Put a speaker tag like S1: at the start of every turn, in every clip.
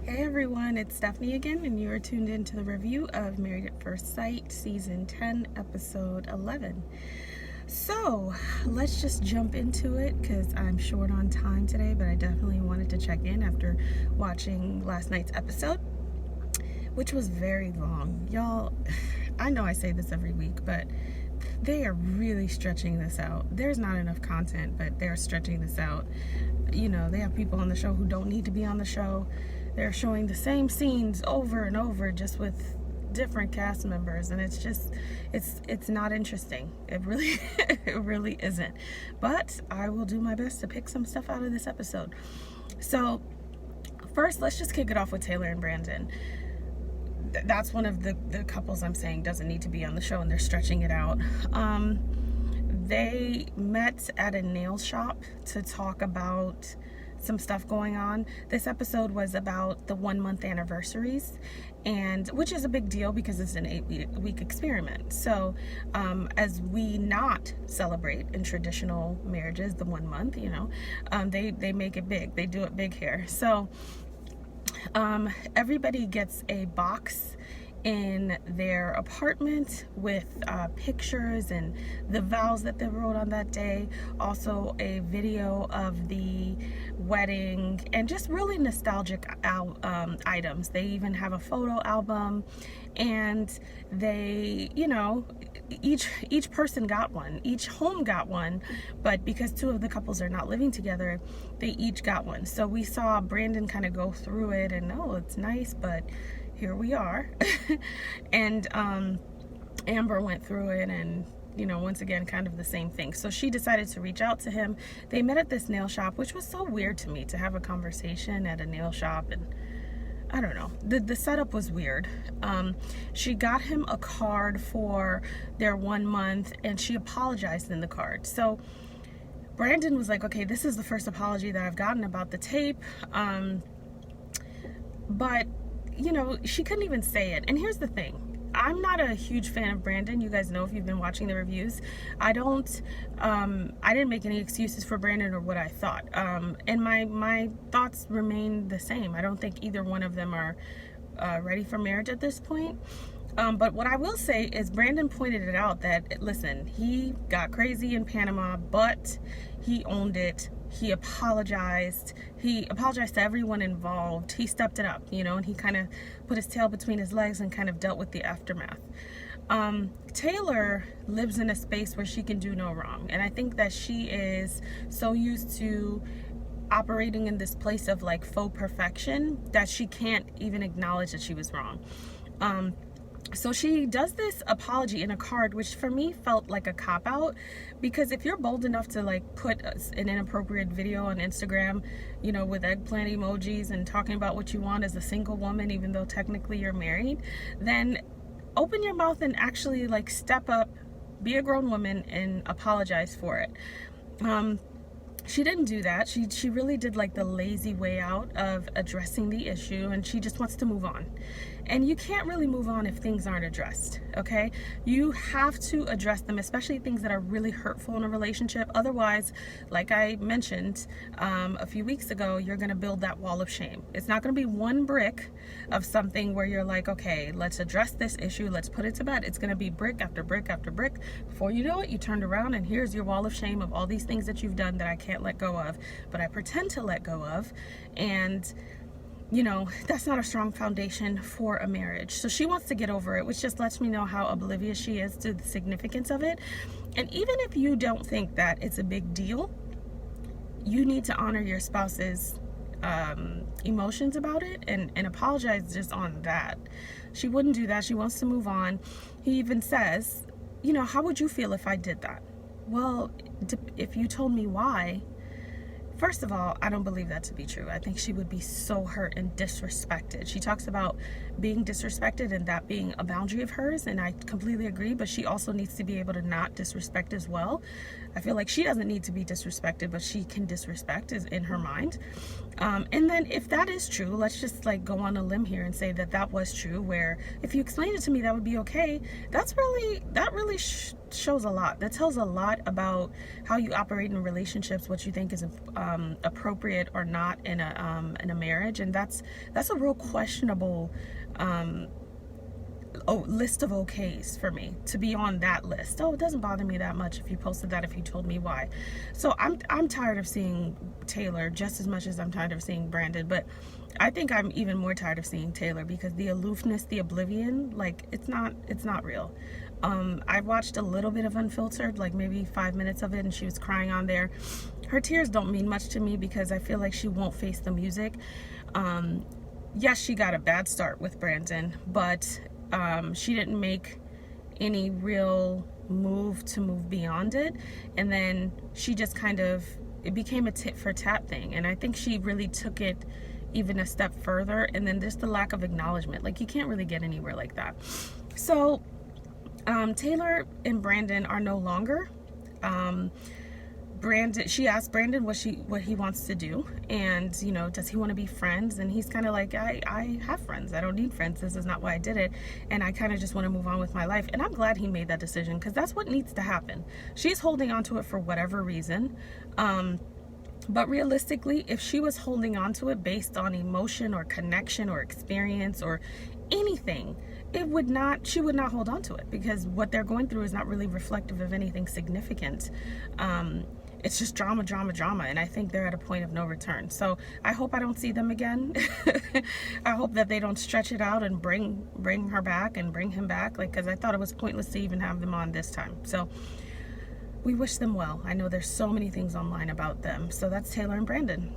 S1: Hey everyone, it's Stephanie again, and you are tuned into the review of Married at First Sight, Season 10, Episode 11. So, let's just jump into it because I'm short on time today, but I definitely wanted to check in after watching last night's episode, which was very long. Y'all, I know I say this every week, but they are really stretching this out. There's not enough content, but they're stretching this out. You know, they have people on the show who don't need to be on the show. They're showing the same scenes over and over, just with different cast members, and it's just, it's not interesting. It really, it really isn't. But I will do my best to pick some stuff out of this episode. So first, let's just kick it off with Taylor and Brandon. That's one of the couples I'm saying doesn't need to be on the show, and they're stretching it out. They met at a nail shop to talk about some stuff going on. This episode was about the 1-month anniversaries, and which is a big deal because it's an 8-week experiment. So as we not celebrate in traditional marriages the 1 month, you know, they make it big. They do it big here. So everybody gets a box in their apartment with pictures and the vows that they wrote on that day, also a video of the wedding, and just really nostalgic items. They even have a photo album, and they, you know, each person got one, each home got one, but because two of the couples are not living together, they each got one. So we saw Brandon kind of go through it, and oh, it's nice, but here we are. And Amber went through it, and you know, once again, kind of the same thing. So she decided to reach out to him. They met at this nail shop, which was so weird to me, to have a conversation at a nail shop, and I don't know, the setup was weird. She got him a card for their 1 month, and she apologized in the card. So Brandon was like, okay, this is the first apology that I've gotten about the tape, but you know, she couldn't even say it. And here's the thing, I'm not a huge fan of Brandon. You guys know if you've been watching the reviews. I didn't make any excuses for Brandon or what I thought. And my thoughts remain the same. I don't think either one of them are ready for marriage at this point. But what I will say is Brandon pointed it out that, listen, he got crazy in Panama, but he owned it. He apologized. He apologized to everyone involved. He stepped it up, you know, and he kind of put his tail between his legs and kind of dealt with the aftermath. Taylor lives in a space where she can do no wrong. And I think that she is so used to operating in this place of like faux perfection that she can't even acknowledge that she was wrong. So she does this apology in a card, which for me felt like a cop-out, because if you're bold enough to like put an inappropriate video on Instagram, you know, with eggplant emojis and talking about what you want as a single woman, even though technically you're married, then open your mouth and actually like step up, be a grown woman, and apologize for it. She didn't do that. She really did like the lazy way out of addressing the issue, and she just wants to move on. And you can't really move on if things aren't addressed, okay? You have to address them, especially things that are really hurtful in a relationship. Otherwise, like I mentioned a few weeks ago, you're gonna build that wall of shame. It's not gonna be one brick of something where you're like, okay, let's address this issue, let's put it to bed. It's gonna be brick after brick after brick. Before you know it, you turned around and here's your wall of shame of all these things that you've done that I can't let go of, but I pretend to let go of. And you know, that's not a strong foundation for a marriage. So she wants to get over it, which just lets me know how oblivious she is to the significance of it. And even if you don't think that it's a big deal, you need to honor your spouse's emotions about it and apologize just on that. She wouldn't do that. She wants to move on. He even says, you know, how would you feel if I did that? Well, if you told me why, first of all, I don't believe that to be true. I think she would be so hurt and disrespected. She talks about being disrespected and that being a boundary of hers, and I completely agree, but she also needs to be able to not disrespect as well. I feel like she doesn't need to be disrespected, but she can disrespect is in her mind. And then if that is true, let's just like go on a limb here and say that that was true, where if you explain it to me, that would be okay. That really shows a lot. That tells a lot about how you operate in relationships, what you think is appropriate or not in a marriage. And that's a real questionable list of okays for me to be on that list. Oh, it doesn't bother me that much if you posted that, if you told me why. So I'm tired of seeing Taylor just as much as I'm tired of seeing Brandon, but I think I'm even more tired of seeing Taylor because the aloofness, the oblivion, like it's not real. I watched a little bit of Unfiltered, like maybe 5 minutes of it, and she was crying on there. Her tears don't mean much to me because I feel like she won't face the music. Yes, she got a bad start with Brandon, but she didn't make any real move beyond it. And then she just it became a tit for tat thing. And I think she really took it even a step further. And then just the lack of acknowledgement. Like, you can't really get anywhere like that. So Taylor and Brandon are no longer. She asked Brandon what he wants to do, and does he want to be friends? And he's kind of like, I have friends, I don't need friends, this is not why I did it, and I kind of just want to move on with my life. And I'm glad he made that decision, because that's what needs to happen. She's holding on to it for whatever reason, but realistically, if she was holding on to it based on emotion or connection or experience or anything, she would not hold on to it, because what they're going through is not really reflective of anything significant. It's just drama, and I think they're at a point of no return. So I hope I don't see them again. I hope that they don't stretch it out and bring her back and bring him back, because I thought it was pointless to even have them on this time. So we wish them well. I know there's so many things online about them. So that's Taylor and Brandon.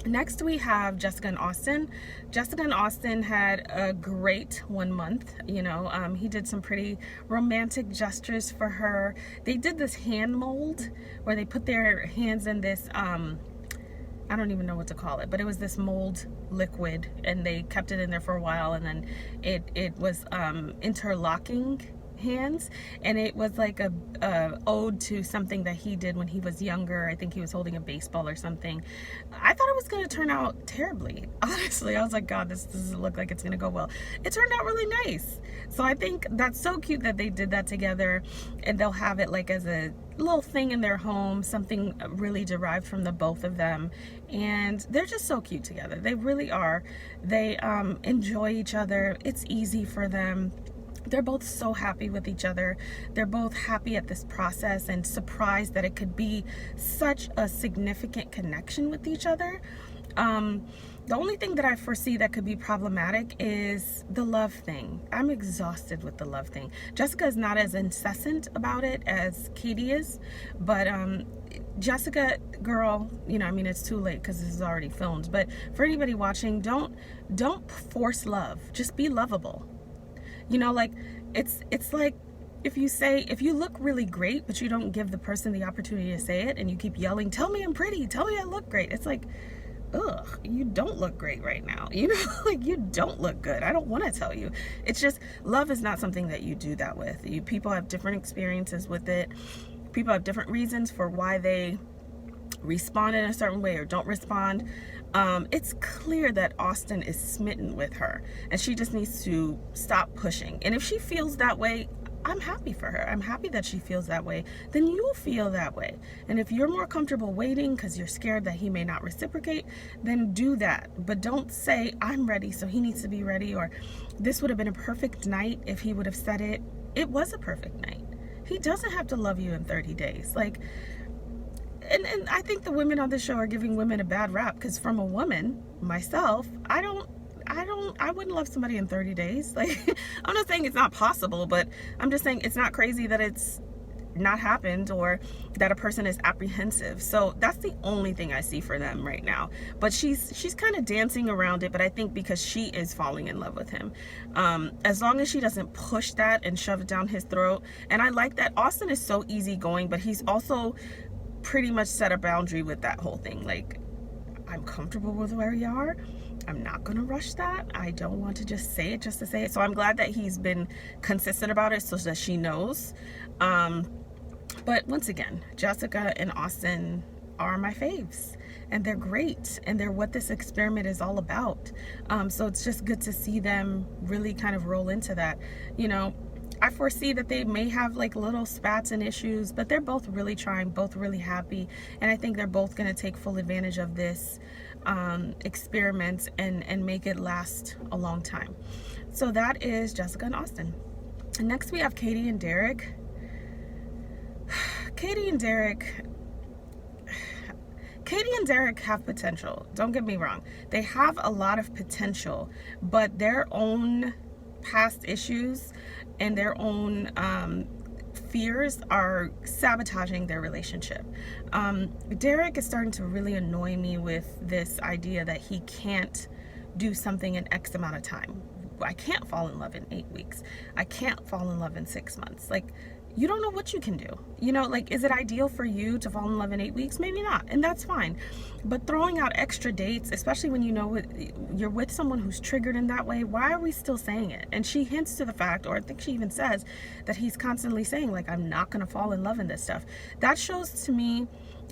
S1: Next we have Jessica and Austin. Jessica and Austin had a great 1 month. He did some pretty romantic gestures for her. They did this hand mold where they put their hands in this, I don't even know what to call it, but it was this mold liquid, and they kept it in there for a while, and then it was Interlocking Hands, and it was like a ode to something that he did when he was younger. I think he was holding a baseball or something. I thought it was going to turn out terribly, honestly. I was like, God, this doesn't look like it's going to go well. It turned out really nice. So I think that's so cute that they did that together, and they'll have it like as a little thing in their home, something really derived from the both of them. And they're just so cute together. They really are. They enjoy each other. It's easy for them. They're both so happy with each other. They're both happy at this process and surprised that it could be such a significant connection with each other. The only thing that I foresee that could be problematic is the love thing. I'm exhausted with the love thing. Jessica is not as incessant about it as Katie is, but Jessica, girl, it's too late because this is already filmed. But for anybody watching, don't force love. Just be lovable. It's like if you look really great, but you don't give the person the opportunity to say it, and you keep yelling, tell me I'm pretty, tell me I look great. It's like, ugh, you don't look great right now. Like, you don't look good. I don't want to tell you. It's just, love is not something that you do that with. People have different experiences with it. People have different reasons for why they respond in a certain way or don't respond. It's clear that Austin is smitten with her, and she just needs to stop pushing. And if she feels that way, I'm happy for her. I'm happy that she feels that way. Then you'll feel that way. And if you're more comfortable waiting because you're scared that he may not reciprocate, then do that. But don't say, I'm ready, so he needs to be ready, or this would have been a perfect night if he would have said it. It was a perfect night. He doesn't have to love you in 30 days. And I think the women on this show are giving women a bad rap, because from a woman, myself, I wouldn't love somebody in 30 days. I'm not saying it's not possible, but I'm just saying it's not crazy that it's not happened or that a person is apprehensive. So that's the only thing I see for them right now. But she's kind of dancing around it, but I think because she is falling in love with him. As long as she doesn't push that and shove it down his throat. And I like that Austin is so easygoing, but he's also pretty much set a boundary with that whole thing. Like, I'm comfortable with where you are. I'm not gonna rush that. I don't want to just say it just to say it. So I'm glad that he's been consistent about it so that she knows. But once again, Jessica and Austin are my faves, and they're great, and they're what this experiment is all about. So it's just good to see them really kind of roll into that. I foresee that they may have like little spats and issues, but they're both really trying, both really happy, and I think they're both going to take full advantage of this experiment and make it last a long time. So that is Jessica and Austin. And next we have Katie and Derek. Katie and Derek have potential. Don't get me wrong. They have a lot of potential, but their own past issues and their own fears are sabotaging their relationship. Derek is starting to really annoy me with this idea that he can't do something in X amount of time. I can't fall in love in 8 weeks. I can't fall in love in 6 months. Like, you don't know what you can do. You know, like, is it ideal for you to fall in love in 8 weeks? Maybe not, and that's fine. But throwing out extra dates, especially when you know you're with someone who's triggered in that way, why are we still saying it? And she hints to the fact, or I think she even says, that he's constantly saying, like, I'm not gonna fall in love in this stuff. That shows to me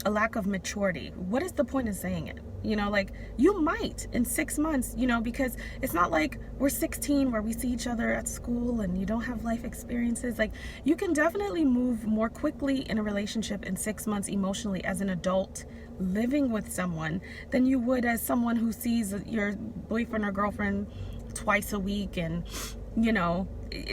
S1: a lack of maturity. What is the point of saying it? You know, like, you might in 6 months, you know, because it's not like we're 16 where we see each other at school and you don't have life experiences. Like, you can definitely move more quickly in a relationship in 6 months emotionally as an adult living with someone than you would as someone who sees your boyfriend or girlfriend twice a week, and you know,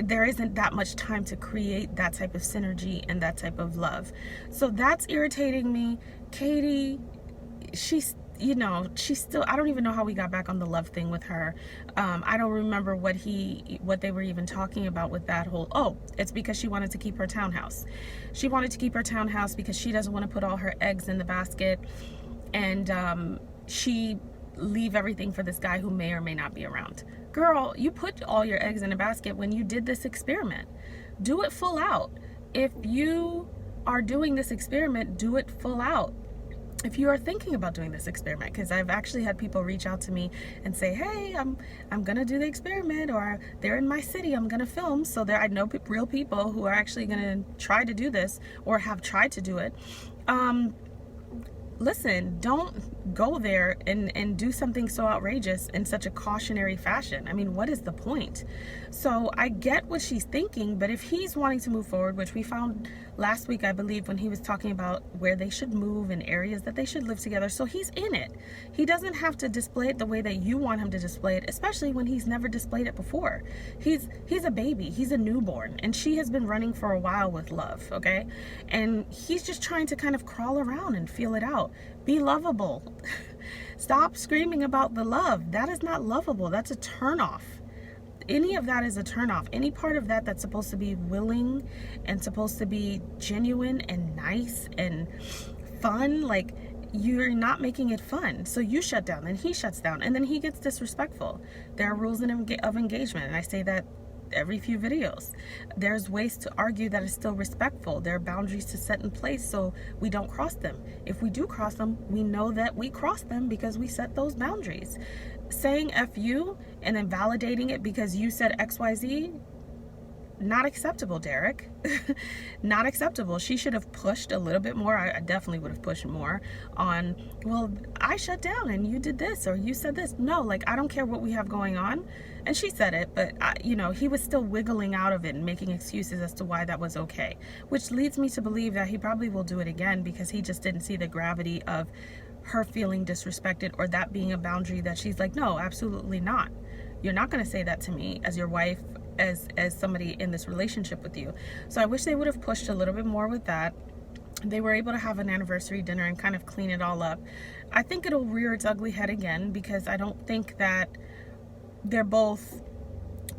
S1: there isn't that much time to create that type of synergy and that type of love. So that's irritating me. Katie, she's, you know, she's still, I don't even know how we got back on the love thing with her. I don't remember what they were even talking about with that whole, oh, it's because she wanted to keep her townhouse. She wanted to keep her townhouse because she doesn't want to put all her eggs in the basket, and she leave everything for this guy who may or may not be around. Girl, you put all your eggs in a basket when you did this experiment. Do it full out. If you are doing this experiment, do it full out. If you are thinking about doing this experiment, because I've actually had people reach out to me and say, hey, I'm gonna do the experiment, or they're in my city, I'm gonna film. So I know real people who are actually gonna try to do this or have tried to do it. Listen, don't go there and do something so outrageous in such a cautionary fashion. I mean, what is the point? So I get what she's thinking, but if he's wanting to move forward, which we found last week, I believe, when he was talking about where they should move and areas that they should live together, so he's in it. He doesn't have to display it the way that you want him to display it, especially when he's never displayed it before. He's a baby, he's a newborn, and she has been running for a while with love, okay? And he's just trying to kind of crawl around and feel it out. Be lovable. Stop screaming about the love. That is not lovable. That's a turnoff. Any of that is a turnoff. Any part of that that's supposed to be willing and supposed to be genuine and nice and fun, like, you're not making it fun. So you shut down, then he shuts down, and then he gets disrespectful. There are rules of engagement, and I say that every few videos. There's ways to argue that it's still respectful. There are boundaries to set in place so we don't cross them. If we do cross them, we know that we crossed them because we set those boundaries. Saying F you and then validating it because you said XYZ, not acceptable, Derek. Not acceptable. She should have pushed a little bit more. I definitely would have pushed more on, well, I shut down and you did this or you said this. No, like, I don't care what we have going on. And she said it, but you know, he was still wiggling out of it and making excuses as to why that was okay, which leads me to believe that he probably will do it again because he just didn't see the gravity of her feeling disrespected or that being a boundary that she's like, no, absolutely not. You're not going to say that to me as your wife, as somebody in this relationship with you. So I wish they would have pushed a little bit more with that. They were able to have an anniversary dinner and kind of clean it all up. I think it'll rear its ugly head again because I don't think that they're both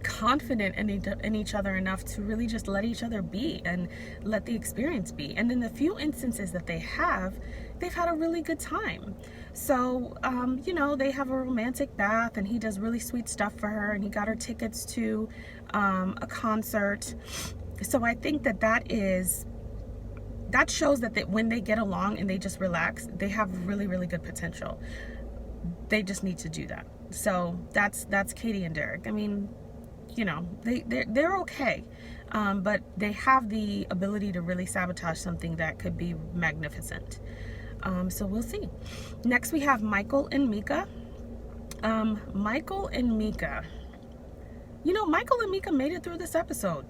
S1: confident in each other enough to really just let each other be and let the experience be. And in the few instances that they've had a really good time. So, you know, they have a romantic bath and he does really sweet stuff for her and he got her tickets to a concert. So I think that shows that when they get along and they just relax, they have really, really good potential. They just need to do that. So that's Katie and Derek. I mean, you know, they're okay, but they have the ability to really sabotage something that could be magnificent. So we'll see. Next we have Michael and Mika. Michael and Mika. Michael and Mika made it through this episode,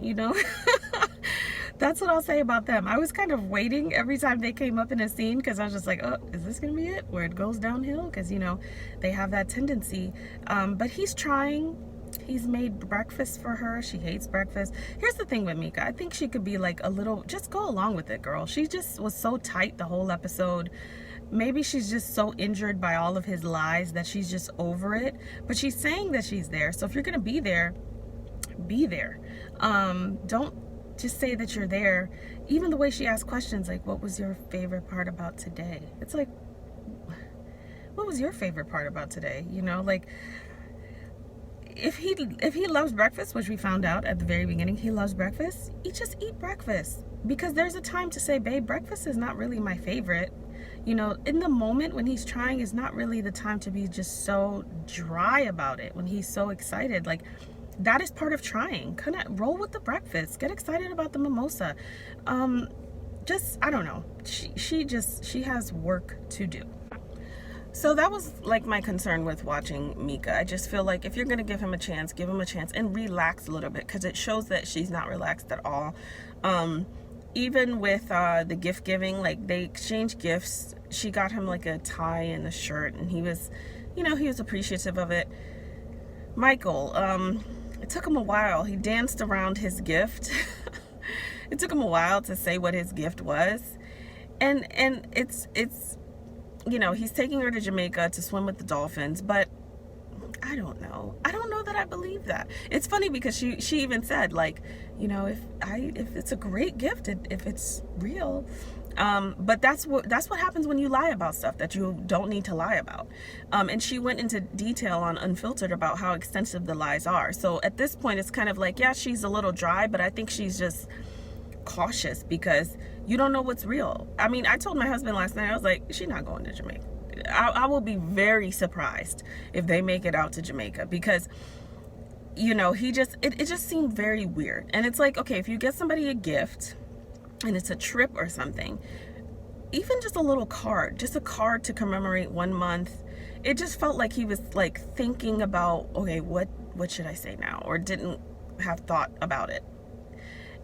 S1: That's what I'll say about them. I was kind of waiting every time they came up in a scene because I was just like, oh, is this going to be it? Where it goes downhill? Because, they have that tendency. But he's trying. He's made breakfast for her. She hates breakfast. Here's the thing with Mika. I think she could be like a little, just go along with it, girl. She just was so tight the whole episode. Maybe she's just so injured by all of his lies that she's just over it. But she's saying that she's there. So if you're going to be there, be there. Don't just say that you're there. Even the way she asks questions, like, what was your favorite part about today? It's like, what was your favorite part about today? Like, if he loves breakfast, which we found out at the very beginning, he loves breakfast, you just eat breakfast. Because there's a time to say, babe, breakfast is not really my favorite. In the moment when he's trying is not really the time to be just so dry about it. When he's so excited, like, that is part of trying. Kind of roll with the breakfast. Get excited about the mimosa. I don't know. She has work to do. So that was like my concern with watching Mika. I just feel like if you're going to give him a chance and relax a little bit, because it shows that she's not relaxed at all. Even with the gift giving, like they exchanged gifts. She got him like a tie and a shirt, and he was appreciative of it. Michael, it took him a while. He danced around his gift. It took him a while to say what his gift was. And it's he's taking her to Jamaica to swim with the dolphins, but I don't know that I believe that. It's funny because she even said, like, if it's a great gift, if it's real. But that's what happens when you lie about stuff that you don't need to lie about. And she went into detail on Unfiltered about how extensive the lies are. So at this point, it's kind of like, yeah, she's a little dry, but I think she's just cautious because you don't know what's real. I mean, I told my husband last night, I was like, she's not going to Jamaica. I will be very surprised if they make it out to Jamaica because, it just seemed very weird. And it's like, okay, if you get somebody a gift and it's a trip or something, even just a little card, just a card to commemorate 1 month, it just felt like he was like thinking about, okay, what should I say now? Or didn't have thought about it.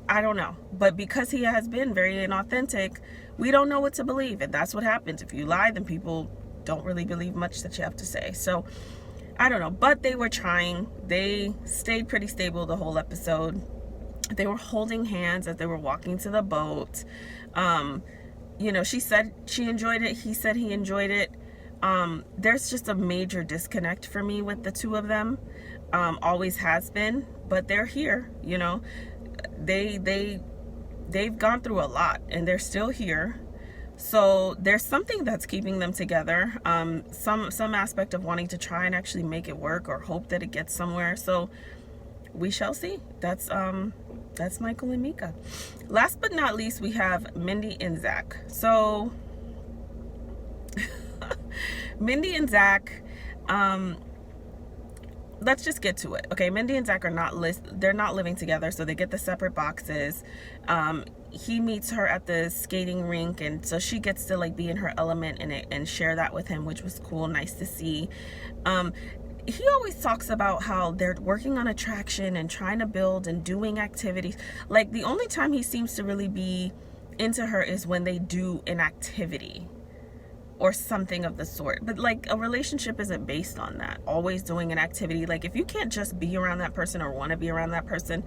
S1: I don't know. But because he has been very inauthentic, we don't know what to believe. And that's what happens. If you lie, then people don't really believe much that you have to say. So I don't know. But they were trying. They stayed pretty stable the whole episode. They were holding hands as they were walking to the boat. She said she enjoyed it. He said he enjoyed it. There's just a major disconnect for me with the two of them. Always has been. But they're here, They've gone through a lot and they're still here. So there's something that's keeping them together. Some aspect of wanting to try and actually make it work or hope that it gets somewhere. So we shall see. That's Michael and Mika. Last but not least, we have Mindy and Zach. So Mindy and Zach, let's just get to it. Okay, Mindy and Zach are they're not living together, so they get the separate boxes. He meets her at the skating rink, and so she gets to like be in her element in it and share that with him, which was cool, nice to see. He always talks about how they're working on attraction and trying to build and doing activities. Like the only time he seems to really be into her is when they do an activity or something of the sort. But like a relationship isn't based on that, always doing an activity. Like if you can't just be around that person or want to be around that person,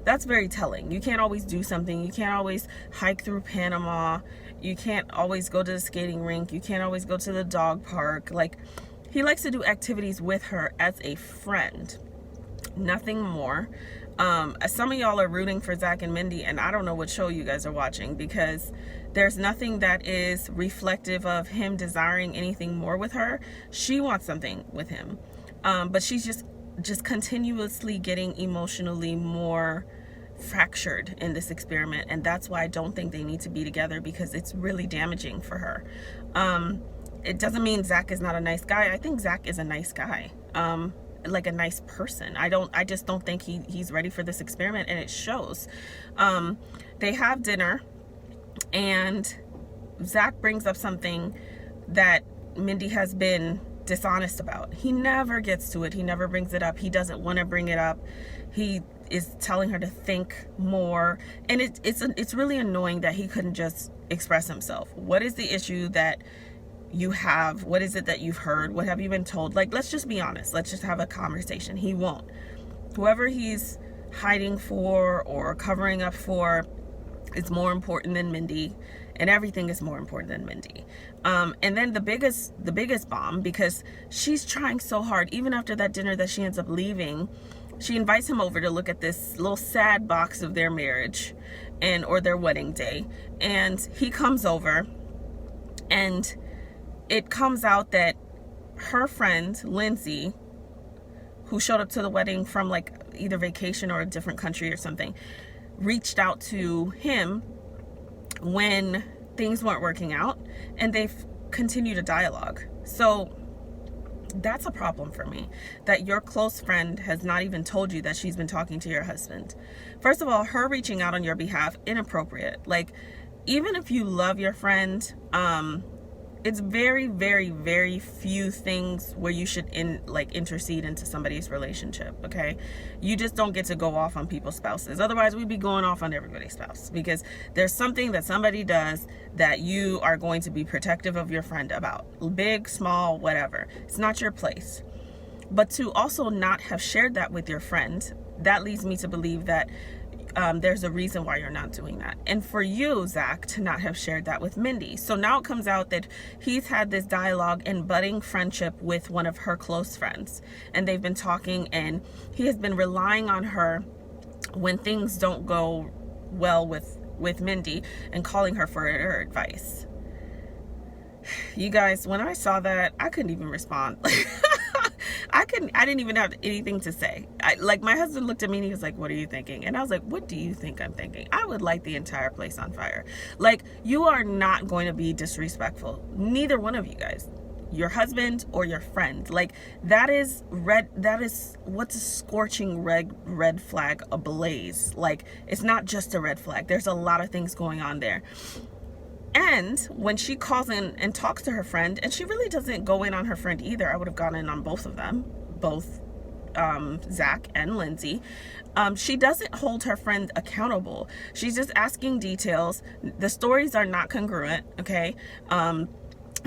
S1: that's very telling. You can't always do something. You can't always hike through Panama. You can't always go to the skating rink. You can't always go to the dog park. Like he likes to do activities with her as a friend, nothing more. Some of y'all are rooting for Zach and Mindy, and I don't know what show you guys are watching because there's nothing that is reflective of him desiring anything more with her. She wants something with him, but she's just continuously getting emotionally more fractured in this experiment, and that's why I don't think they need to be together because it's really damaging for her. It doesn't mean Zach is not a nice guy. I think Zach is a nice guy. Like a nice person. I just don't think he's ready for this experiment, and it shows. They have dinner, and Zach brings up something that Mindy has been dishonest about. He never gets to it. He never brings it up. He doesn't want to bring it up. He is telling her to think more. And it's really annoying that he couldn't just express himself. What is the issue that you have? What is it that you've heard? What have you been told? Like, let's just be honest. Let's just have a conversation. He won't. Whoever he's hiding for or covering up for is more important than Mindy, and everything is more important than Mindy. And then the biggest bomb, because she's trying so hard, even after that dinner that she ends up leaving, she invites him over to look at this little sad box of their marriage or their wedding day. And he comes over, and it comes out that her friend, Lindsay, who showed up to the wedding from like either vacation or a different country or something, reached out to him when things weren't working out, and they've continued a dialogue. So that's a problem for me, that your close friend has not even told you that she's been talking to your husband. First of all, her reaching out on your behalf, inappropriate. Like, even if you love your friend, it's very, very, very few things where you should intercede into somebody's relationship, okay? You just don't get to go off on people's spouses. Otherwise, we'd be going off on everybody's spouse, because there's something that somebody does that you are going to be protective of your friend about. Big, small, whatever. It's not your place. But to also not have shared that with your friend, that leads me to believe that there's a reason why you're not doing that. And for you, Zach, to not have shared that with Mindy. So now it comes out that he's had this dialogue and budding friendship with one of her close friends. And they've been talking, and he has been relying on her when things don't go well with Mindy, and calling her for her advice. You guys, when I saw that, I couldn't even respond. I didn't even have anything to say. My husband looked at me and he was like, "What are you thinking?" And I was like, "What do you think I'm thinking?" I would light the entire place on fire. Like, you are not going to be disrespectful. Neither one of you guys. Your husband or your friend. Like, that is what's a scorching red flag ablaze. Like, it's not just a red flag. There's a lot of things going on there. And when she calls in and talks to her friend, and she really doesn't go in on her friend either. I would have gone in on both of them, both Zach and Lindsay. She doesn't hold her friend accountable. She's just asking details. The stories are not congruent, okay?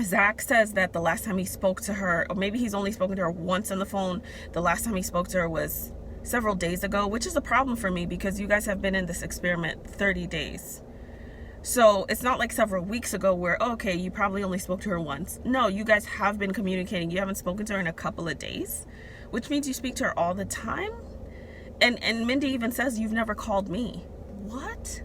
S1: Zach says that the last time he spoke to her, or maybe he's only spoken to her once on the phone, the last time he spoke to her was several days ago, which is a problem for me because you guys have been in this experiment 30 days. So it's not like several weeks ago where, okay, you probably only spoke to her once. No, you guys have been communicating. You haven't spoken to her in a couple of days, which means you speak to her all the time. And Mindy even says, "You've never called me." What?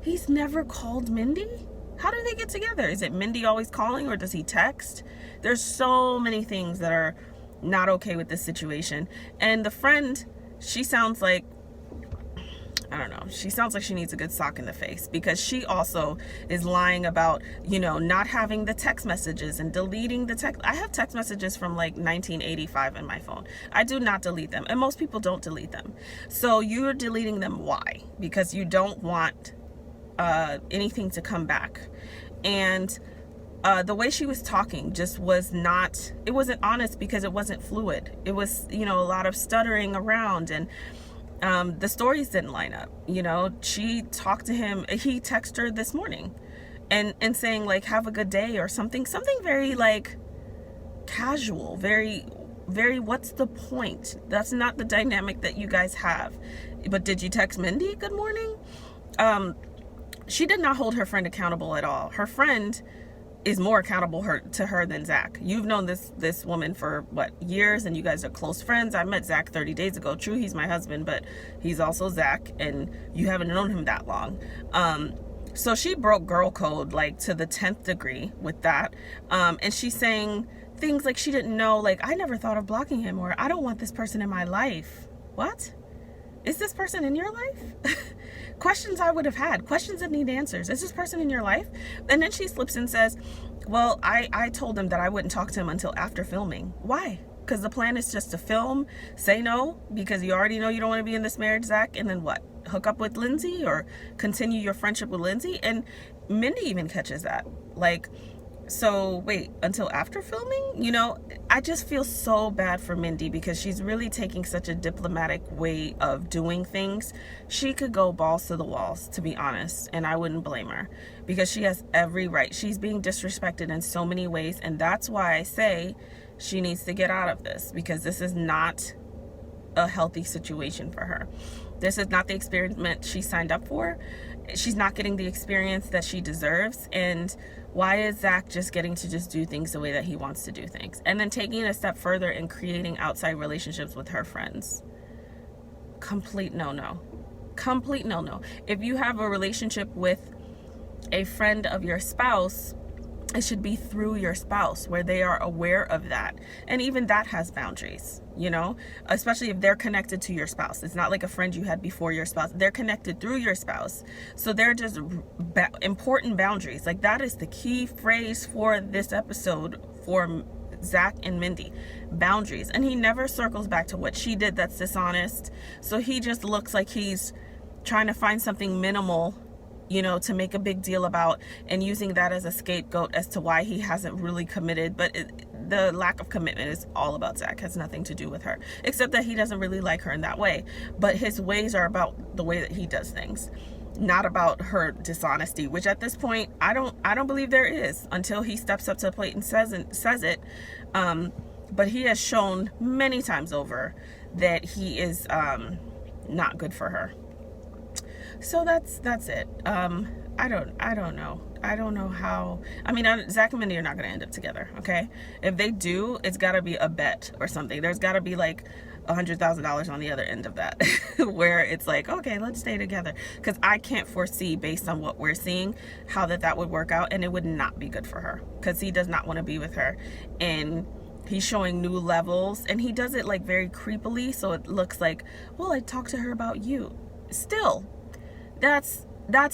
S1: He's never called Mindy? How do they get together? Is it Mindy always calling, or does he text? There's so many things that are not okay with this situation. And the friend, she sounds like, I don't know. She sounds like she needs a good sock in the face, because she also is lying about, not having the text messages and deleting the text. I have text messages from like 1985 in my phone. I do not delete them. And most people don't delete them. So you're deleting them. Why? Because you don't want anything to come back. And the way she was talking just it wasn't honest, because it wasn't fluid. It was, a lot of stuttering around, and the stories didn't line up. She talked to him. He texted her this morning and saying like, "Have a good day," or something very like casual, very, very, what's the point? That's not the dynamic that you guys have. But did you text Mindy good morning? She did not hold her friend accountable at all. Her friend is more accountable to her than Zach. You've known this woman for years, and you guys are close friends. I met Zach 30 days ago. True, he's my husband, but he's also Zach, and you haven't known him that long. So she broke girl code like to the 10th degree with that. And she's saying things like she didn't know, like, "I never thought of blocking him," or "I don't want this person in my life." What? Is this person in your life? Questions I would have had. Questions that need answers. Is this person in your life? And then she slips and says, "Well, I told him that I wouldn't talk to him until after filming." Why? Because the plan is just to film, say no, because you already know you don't want to be in this marriage, Zach, and then what? Hook up with Lindsay or continue your friendship with Lindsay? And Mindy even catches that. Like, So wait, until after filming? You know, I just feel so bad for Mindy because she's really taking such a diplomatic way of doing things. She could go balls to the walls, to be honest, and I wouldn't blame her because she has every right. She's being disrespected in so many ways, and that's why I say she needs to get out of this, because this is not a healthy situation for her. This is not the experiment she signed up for. She's not getting the experience that she deserves. And why is Zach just getting to just do things the way that he wants to do things? And then taking it a step further and creating outside relationships with her friends. Complete no-no. Complete no-no. If you have a relationship with a friend of your spouse, it should be through your spouse, where they are aware of that. And even that has boundaries, you know, especially if they're connected to your spouse. It's not like a friend you had before your spouse. They're connected through your spouse. So they're just important boundaries. Like, that is the key phrase for this episode for Zach and Mindy. Boundaries. And he never circles back to what she did that's dishonest. So he just looks like he's trying to find something minimal, you know, to make a big deal about, and using that as a scapegoat as to why he hasn't really committed. But the lack of commitment is all about Zach, has nothing to do with her, except that he doesn't really like her in that way. But his ways are about the way that he does things, not about her dishonesty, which at this point I don't believe there is, until he steps up to the plate and says it. But he has shown many times over that he is not good for her. So that's it. I don't know. I don't know how. I mean, Zach and Mindy are not going to end up together, okay? If they do, it's got to be a bet or something. There's got to be like $100,000 on the other end of that, where it's like, okay, let's stay together. Because I can't foresee, based on what we're seeing, how that would work out, and it would not be good for her, because he does not want to be with her. And he's showing new levels, and he does it like very creepily, so it looks like, well, I talked to her about you. Still, that's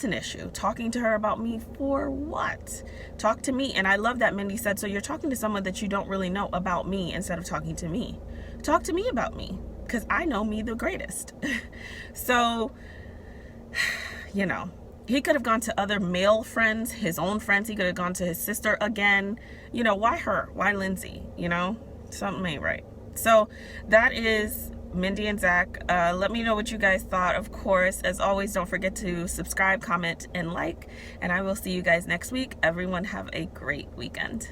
S1: an issue. Talking to her about me for what? Talk to me. And I love that Mindy said, so you're talking to someone that you don't really know about me instead of talking to me. Talk to me about me, because I know me the greatest. So, you know, he could have gone to other male friends, his own friends. He could have gone to his sister again. You know, why her? Why Lindsay? You know, something ain't right. So that is Mindy and Zach. Let me know what you guys thought. Of course, as always, don't forget to subscribe, comment, and like, and I will see you guys next week. Everyone have a great weekend.